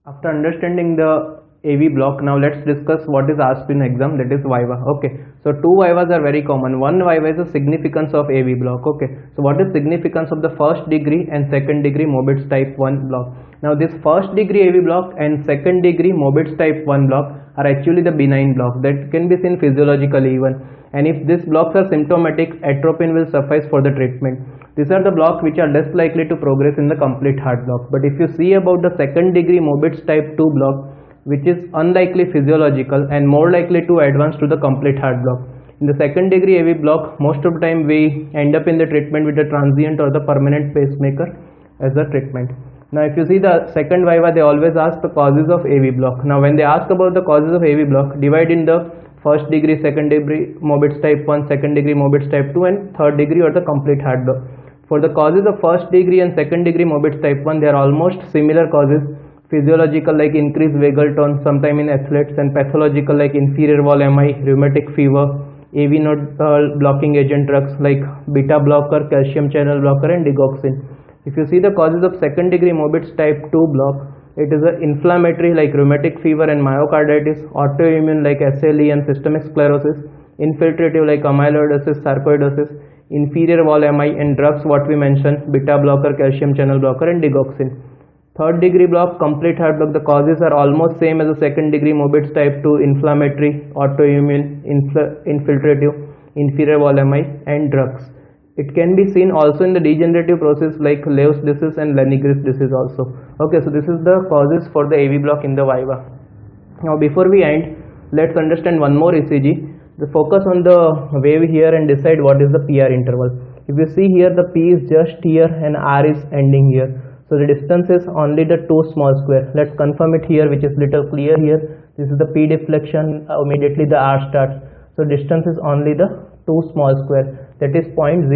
After understanding the AV block, now let's discuss what is asked in exam, that is VIVA. Okay, so two VIVAs are very common. One VIVA is the significance of AV block. Okay, so what is significance of the first degree and second degree Mobitz type 1 block? Now this first degree AV block and second degree Mobitz type 1 block are actually the benign block that can be seen physiologically even, and if these blocks are symptomatic, atropine will suffice for the treatment. These are the blocks which are less likely to progress in the complete heart block. But if you see about the second degree Mobitz type 2 block, which is unlikely physiological and more likely to advance to the complete heart block. In the second degree AV block, most of the time we end up in the treatment with the transient or the permanent pacemaker as a treatment. Now if you see the second VIVA, they always ask the causes of AV block. Now when they ask about the causes of AV block, divide in the first degree, second degree Mobitz type 1, second degree Mobitz type 2 and third degree or the complete heart block. For the causes of first degree and second degree Mobitz type 1, they are almost similar causes. Physiological like increased vagal tone sometime in athletes, and pathological like inferior wall MI, rheumatic fever, AV node blocking agent drugs like beta blocker, calcium channel blocker and digoxin. If you see the causes of second degree Mobitz type 2 block, it is an inflammatory like rheumatic fever and myocarditis, autoimmune like SLE and systemic sclerosis, infiltrative like amyloidosis, sarcoidosis, inferior wall MI, and drugs what we mentioned, beta blocker, calcium channel blocker and digoxin. Third degree block, complete heart block, the causes are almost same as the second degree Mobitz type 2, inflammatory, autoimmune, infiltrative, inferior wall MI and drugs. It can be seen also in the degenerative process like Lewis disease and Lenigris disease also. Okay, so this is the causes for the AV block in the VIVA. Now before we end, let's understand one more ECG. The focus on the wave here and decide what is the PR interval. If you see here, the P is just here and R is ending here. So the distance is only the two small square. Let's confirm it here, which is little clear here. This is the P deflection, immediately the R starts. So distance is only the two small square, that is 0.08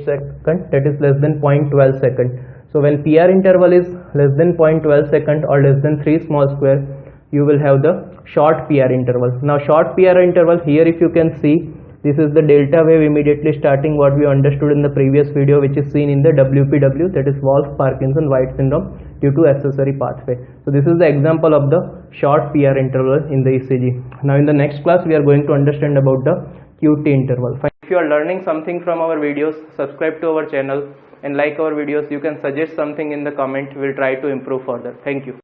second, that is less than 0.12 second. So when PR interval is less than 0.12 second or less than 3 small square, you will have the short PR interval. Now short PR interval here, if you can see, this is the delta wave immediately starting what we understood in the previous video, which is seen in the WPW, that is Wolff Parkinson White syndrome due to accessory pathway. So this is the example of the short PR interval in the ECG. Now in the next class we are going to understand about the QT interval. If you are learning something from our videos, subscribe to our channel and like our videos. You can suggest something in the comment. We'll try to improve further. Thank you.